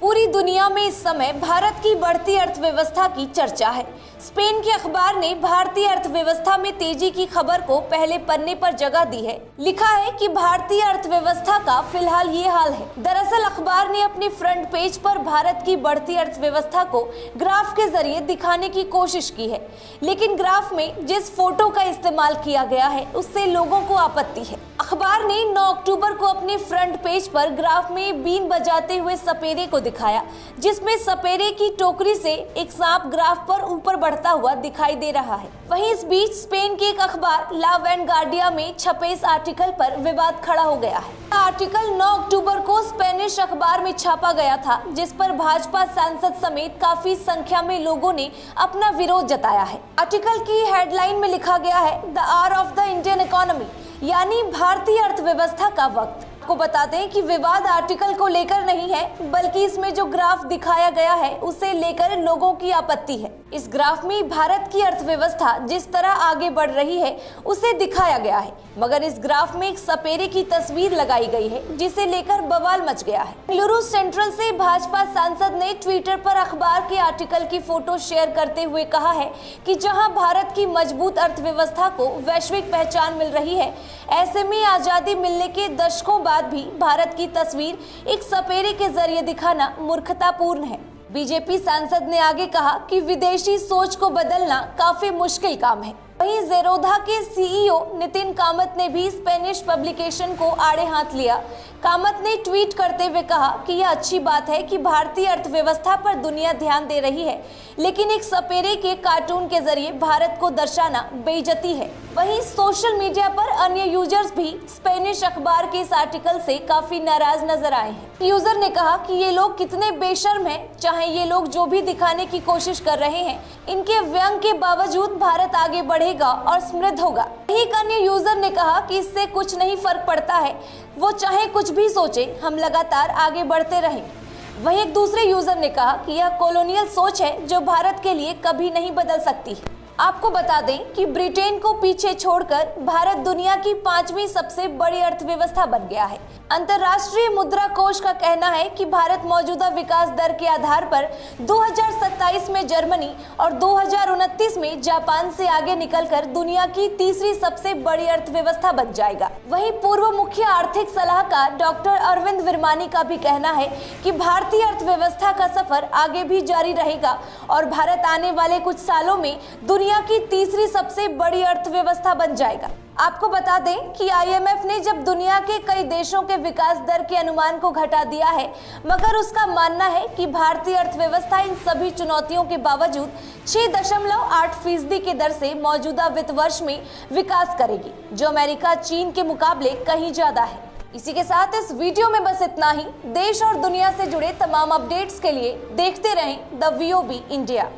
पूरी दुनिया में इस समय भारत की बढ़ती अर्थव्यवस्था की चर्चा है। स्पेन के अखबार ने भारतीय अर्थव्यवस्था में तेजी की खबर को पहले पन्ने पर जगह दी है। लिखा है कि भारतीय अर्थव्यवस्था का फिलहाल ये हाल है। दरअसल अखबार ने अपने फ्रंट पेज पर भारत की बढ़ती अर्थव्यवस्था को ग्राफ के जरिए दिखाने की कोशिश की है, लेकिन ग्राफ में जिस फोटो का इस्तेमाल किया गया है उससे लोगों को आपत्ति है। अखबार ने 9 अक्टूबर को अपने फ्रंट पेज पर ग्राफ में बीन बजाते हुए सपेरे को दिखाया, जिसमें सपेरे की टोकरी से एक सांप ग्राफ पर ऊपर बढ़ता हुआ दिखाई दे रहा है। वहीं इस बीच स्पेन के एक अखबार ला वैनगार्डिया में छपे इस आर्टिकल पर विवाद खड़ा हो गया है। आर्टिकल 9 अक्टूबर को स्पेनिश अखबार में छापा गया था, जिस पर भाजपा सांसद समेत काफी संख्या में लोगों ने अपना विरोध जताया है। आर्टिकल की हेडलाइन में लिखा गया है, the hour of the Indian economy, यानी भारतीय अर्थव्यवस्था का वक्त। आपको बता दें कि विवाद आर्टिकल को लेकर नहीं है, बल्कि इसमें जो ग्राफ दिखाया गया है उसे लेकर लोगों की आपत्ति है। इस ग्राफ में भारत की अर्थव्यवस्था जिस तरह आगे बढ़ रही है उसे दिखाया गया है, मगर इस ग्राफ में एक सपेरे की तस्वीर लगाई गई है, जिसे लेकर बवाल मच गया है। बेंगलुरु सेंट्रल से भाजपा सांसद ने ट्विटर पर अखबार के आर्टिकल की फोटो शेयर करते हुए कहा है कि जहां भारत की मजबूत अर्थव्यवस्था को वैश्विक पहचान मिल रही है, ऐसे में आजादी मिलने के दशकों बाद भी भारत की तस्वीर एक सपेरे के जरिए दिखाना मूर्खतापूर्ण है। बीजेपी सांसद ने आगे कहा कि विदेशी सोच को बदलना काफी मुश्किल काम है। वहीं ज़ेरोधा के सीईओ नितिन कामत ने भी स्पेनिश पब्लिकेशन को आड़े हाथ लिया। कामत ने ट्वीट करते हुए कहा कि यह अच्छी बात है कि भारतीय अर्थव्यवस्था पर दुनिया ध्यान दे रही है, लेकिन एक सपेरे के कार्टून के जरिए भारत को दर्शाना बेइज्जती है। वहीं सोशल मीडिया पर अन्य यूजर्स भी स्पेनिश अखबार के इस आर्टिकल से काफी नाराज नजर आए हैं। यूजर ने कहा कि ये लोग कितने बेशर्म हैं, चाहे ये लोग जो भी दिखाने की कोशिश कर रहे हैं, इनके व्यंग के बावजूद भारत आगे बढ़ेगा और समृद्ध होगा। एक अन्य यूजर ने कहा कि इससे कुछ नहीं फर्क पड़ता है, वो चाहे कुछ भी सोचे, हम लगातार आगे बढ़ते रहेंगे। वहीं एक दूसरे यूजर ने कहा कि यह कॉलोनियल सोच है जो भारत के लिए कभी नहीं बदल सकती। आपको बता दें कि ब्रिटेन को पीछे छोड़कर भारत दुनिया की 5वीं सबसे बड़ी अर्थव्यवस्था बन गया है। अंतर्राष्ट्रीय मुद्रा कोष का कहना है कि भारत मौजूदा विकास दर के आधार पर 2027 में जर्मनी और 2029 में जापान से आगे निकलकर दुनिया की तीसरी सबसे बड़ी अर्थव्यवस्था बन जाएगा। वहीं पूर्व मुख्य आर्थिक सलाहकार डॉक्टर अरविंद विरमानी का भी कहना है कि भारतीय अर्थव्यवस्था का सफर आगे भी जारी रहेगा और भारत आने वाले कुछ सालों में दुनिया की तीसरी सबसे बड़ी अर्थव्यवस्था बन जाएगा। आपको बता दें कि IMF ने जब दुनिया के कई देशों के विकास दर के अनुमान को घटा दिया है, मगर उसका मानना है कि भारतीय अर्थव्यवस्था इन सभी चुनौतियों के बावजूद 6.8% की दर से मौजूदा वित्त वर्ष में विकास करेगी, जो अमेरिका, चीन के मुकाबले कहीं ज्यादा है। इसी के साथ इस वीडियो में बस इतना ही। देश और दुनिया से जुड़े तमाम अपडेट्स के लिए देखते रहें द VOB इंडिया।